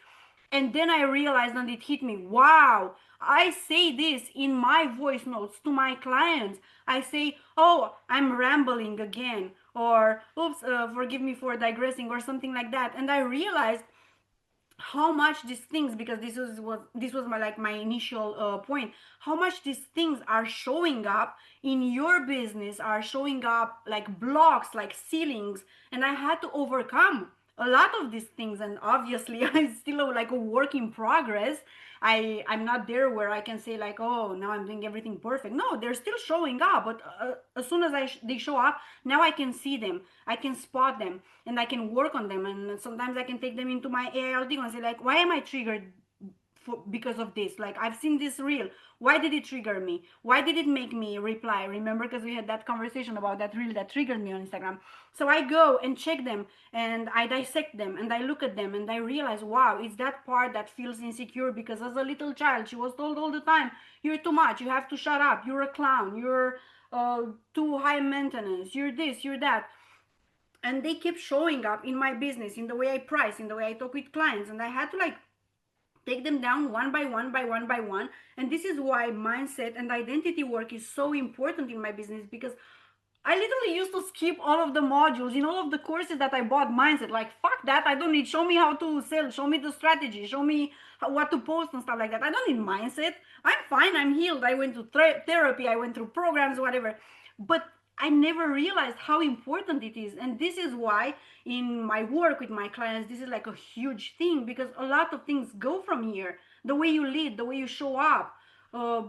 Speaker 2: And then I realized and it hit me, wow, I say this in my voice notes to my clients. I say, oh, I'm rambling again, or oops, forgive me for digressing, or something like that. And I realized how much these things, because this was my like my initial point, how much these things are showing up in your business, are showing up like blocks, like ceilings. And I had to overcome a lot of these things, and obviously I'm still like a work in progress. I'm not there where I can say like, oh, now I'm doing everything perfect. No, they're still showing up, but as soon as they show up, now I can see them, I can spot them, and I can work on them. And sometimes I can take them into my AILD and say like, why am I triggered because of this? Like, I've seen this reel. Why did it trigger me? Why did it make me reply? Remember, because we had that conversation about that reel that triggered me on Instagram. So I go and check them and I dissect them and I look at them and I realize, wow, it's that part that feels insecure because as a little child, she was told all the time, you're too much, you have to shut up, you're a clown, you're too high maintenance, you're this, you're that. And they kept showing up in my business, in the way I price, in the way I talk with clients. And I had to like take them down one by one by one by one. And this is why mindset and identity work is so important in my business, because I literally used to skip all of the modules in all of the courses that I bought mindset. Like, fuck that. I don't need, show me how to sell, show me the strategy, show me what to post and stuff like that. I don't need mindset. I'm fine. I'm healed. I went to therapy. I went through programs, whatever. But I never realized how important it is. And this is why in my work with my clients, this is like a huge thing, because a lot of things go from here. The way you lead, the way you show up, uh,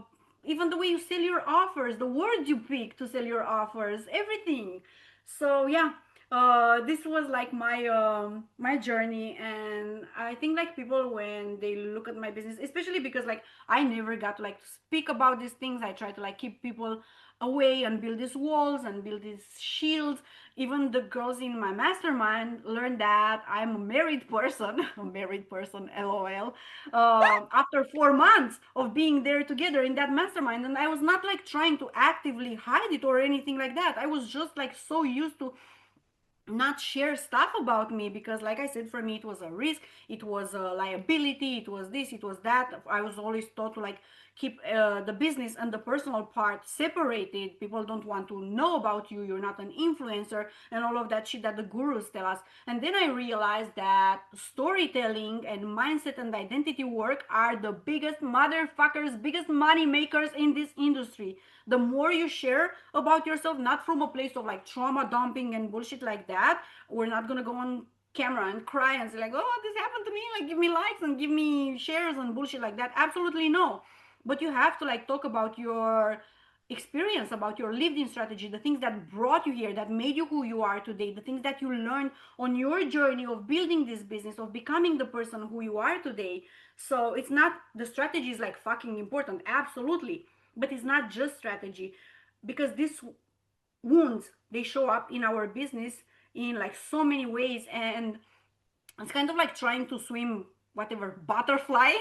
Speaker 2: even the way you sell your offers, the words you pick to sell your offers, everything. So yeah, This was like my journey, and I think like people when they look at my business, especially because like I never got to like speak about these things. I try to like keep people away and build these walls and build these shields. Even the girls in my mastermind learned that I'm a married person, a married person, lol. After 4 months of being there together in that mastermind, and I was not like trying to actively hide it or anything like that. I was just like so used to not share stuff about me because like I said, for me it was a risk, it was a liability, it was this, it was that. I was always taught to like keep the business and the personal part separated. People don't want to know about you, you're not an influencer, and all of that shit that the gurus tell us. And then I realized that storytelling and mindset and identity work are the biggest motherfuckers, biggest money makers in this industry. The more you share about yourself, not from a place of like trauma dumping and bullshit like that. We're not gonna go on camera and cry and say like, oh, this happened to me, like give me likes and give me shares and bullshit like that. Absolutely no. But you have to like talk about your experience, about your lived in strategy, the things that brought you here, that made you who you are today, the things that you learned on your journey of building this business, of becoming the person who you are today. So it's not, the strategy is like fucking important, absolutely, but it's not just strategy, because these wounds, they show up in our business in like so many ways. And it's kind of like trying to swim whatever butterfly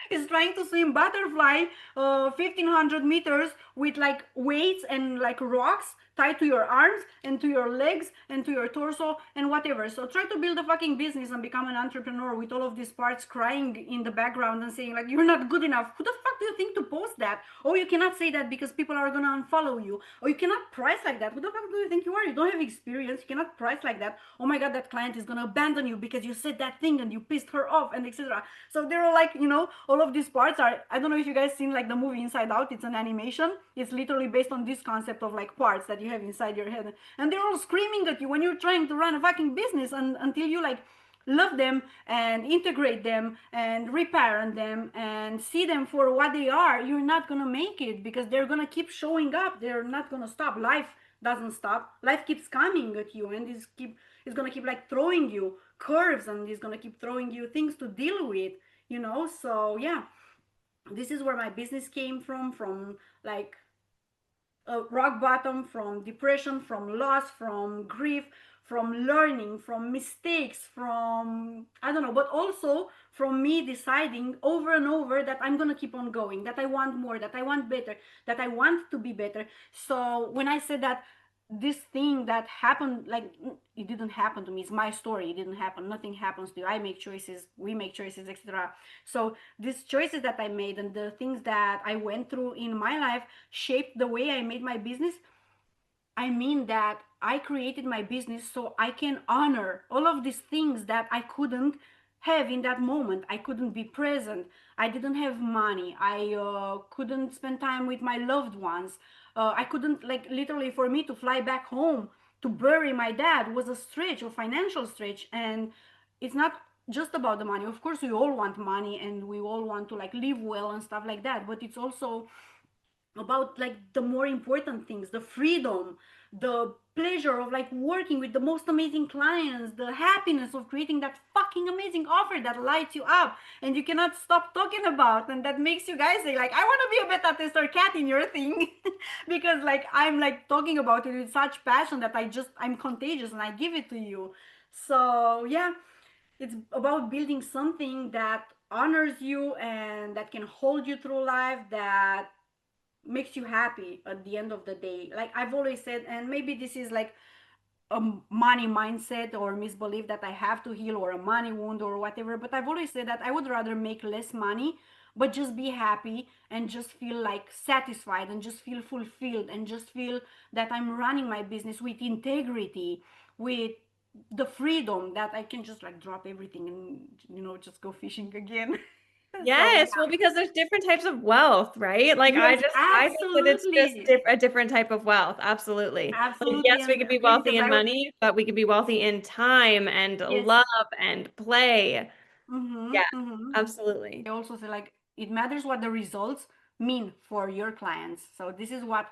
Speaker 2: is trying to swim butterfly 1500 meters with like weights and like rocks tied to your arms and to your legs and to your torso and whatever. So try to build a fucking business and become an entrepreneur with all of these parts crying in the background and saying like you're not good enough. Who the fuck do you think to post that? Oh, you cannot say that because people are gonna unfollow you. Or you cannot price like that. Who the fuck do you think you are? You don't have experience. You cannot price like that. Oh my god, that client is gonna abandon you because you said that thing and you pissed her off and etc. So they're all like, all of these parts are, I don't know if you guys seen like the movie Inside Out. It's an animation. It's literally based on this concept of like parts that you have inside your head, and they're all screaming at you when you're trying to run a fucking business, and until you like love them and integrate them and reparent them and see them for what they are, you're not gonna make it, because they're gonna keep showing up. They're not gonna stop. Life doesn't stop. Life keeps coming at you, and is gonna keep like throwing you curves, and is gonna keep throwing you things to deal with. So yeah, this is where my business came from like rock bottom, from depression, from loss, from grief, from learning, from mistakes, from I don't know, but also from me deciding over and over that I'm gonna keep on going, that I want more, that I want better, that I want to be better. So when I said that this thing that happened, like it didn't happen to me, it's my story, it didn't happen, nothing happens to you. I make choices, we make choices, etc. So these choices that I made and the things that I went through in my life shaped the way I made my business. I mean that I created my business so I can honor all of these things that I couldn't have in that moment. I couldn't be present. I didn't have money. I couldn't spend time with my loved ones. I couldn't, like, literally, for me to fly back home to bury my dad was a stretch, a financial stretch. And it's not just about the money. Of course, we all want money and we all want to, like, live well and stuff like that. But it's also about like the more important things, the freedom, the pleasure of like working with the most amazing clients, the happiness of creating that fucking amazing offer that lights you up and you cannot stop talking about, and that makes you guys say like, I want to be a beta tester cat in your thing because like I'm like talking about it with such passion that I'm contagious and I give it to you. So yeah, it's about building something that honors you and that can hold you through life, that makes you happy at the end of the day. Like I've always said, and maybe this is like a money mindset or misbelief that I have to heal, or a money wound or whatever, but I've always said that I would rather make less money but just be happy and just feel like satisfied and just feel fulfilled and just feel that I'm running my business with integrity, with the freedom that I can just like drop everything and just go fishing again. So
Speaker 1: Yes, well, because there's different types of wealth, right? Like
Speaker 2: yes,
Speaker 1: I think that it's just
Speaker 2: absolutely.
Speaker 1: a different type of wealth. Absolutely. Like,
Speaker 2: Absolutely,
Speaker 1: yes, we
Speaker 2: and
Speaker 1: could be wealthy
Speaker 2: because
Speaker 1: in
Speaker 2: I was,
Speaker 1: money, but we could be wealthy in time and
Speaker 2: yes,
Speaker 1: love and play.
Speaker 2: mm-hmm,
Speaker 1: Yeah,
Speaker 2: mm-hmm.
Speaker 1: absolutely.
Speaker 2: I also say like it matters what the results mean for your clients. So this is what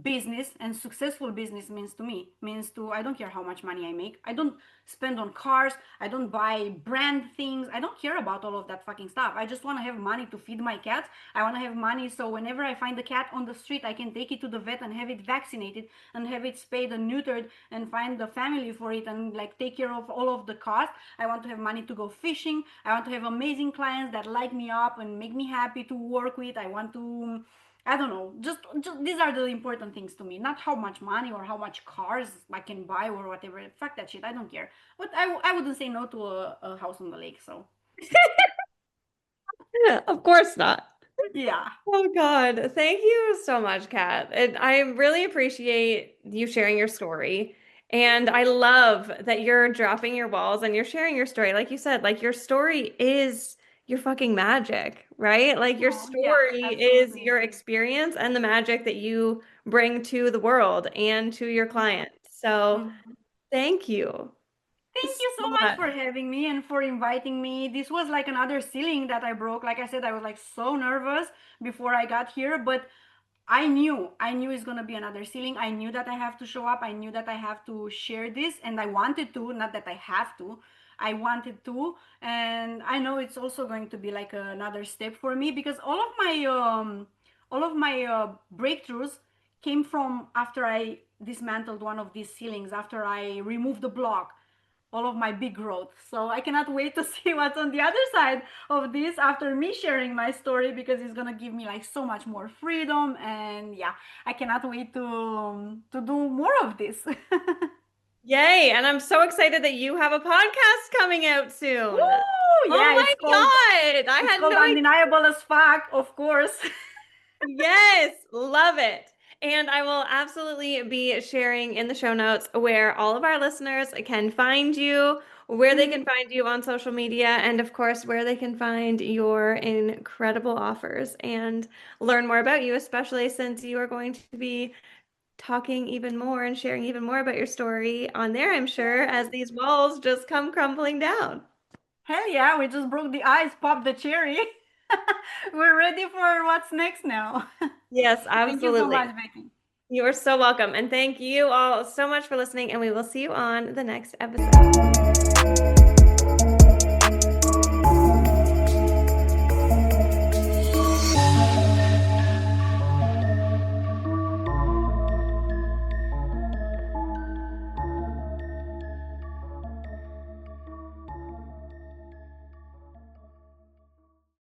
Speaker 2: business and successful business means to me. Means to, I don't care how much money I make. I don't spend on cars. I don't buy brand things. I don't care about all of that fucking stuff. I just want to have money to feed my cat. I want to have money so whenever I find a cat on the street, I can take it to the vet and have it vaccinated and have it spayed and neutered and find the family for it and like take care of all of the cost. I want to have money to go fishing. I want to have amazing clients that light me up and make me happy to work with. I want to, I don't know. Just these are the important things to me. Not how much money or how much cars I can buy or whatever. Fuck that shit. I don't care. But I wouldn't say no to a house on the lake. So
Speaker 1: Of course not.
Speaker 2: yeah.
Speaker 1: Oh God, thank you so much, Kat. I really appreciate you sharing your story. And I love that you're dropping your walls and you're sharing your story. Like you said, like your story is your fucking magic, right? Like your
Speaker 2: Oh yeah,
Speaker 1: story is
Speaker 2: absolutely.
Speaker 1: your experience and the magic that you bring to the world and to your clients. So
Speaker 2: Mhm.
Speaker 1: thank you
Speaker 2: Thank
Speaker 1: so
Speaker 2: you so much
Speaker 1: much.
Speaker 2: for having me and for inviting me. This was like another ceiling that I broke. Like I said, I was like so nervous before I got here, but I knew it's gonna be another ceiling. I knew that I have to show up. I knew that I have to share this, and I wanted to, not that I have to. I wanted to, and I know it's also going to be like another step for me because all of my breakthroughs came from after I dismantled one of these ceilings, after I removed the block, all of my big growth. So I cannot wait to see what's on the other side of this after me sharing my story because it's gonna give me like so much more freedom, and yeah, I cannot wait to do more of this.
Speaker 1: Yay. And I'm so excited that you have a podcast coming out soon.
Speaker 2: Woo!
Speaker 1: Oh
Speaker 2: Yeah,
Speaker 1: my God. I
Speaker 2: it's
Speaker 1: had
Speaker 2: called
Speaker 1: no idea.
Speaker 2: undeniable as fuck, of course.
Speaker 1: Yes, love it. And I will absolutely be sharing in the show notes where all of our listeners can find you, where they can
Speaker 2: Mhm.
Speaker 1: find you on social media, and of course, where they can find your incredible offers and learn more about you, especially since you are going to be talking even more and sharing even more about your story on there, I'm sure, as these walls just come crumbling down.
Speaker 2: Hell yeah, we just broke the ice, popped the cherry. We're ready for what's next now.
Speaker 1: Yes,
Speaker 2: Thank you so
Speaker 1: absolutely.
Speaker 2: much, Becky.
Speaker 1: You are so welcome. And thank you all so much for listening, and we will see you on the next episode.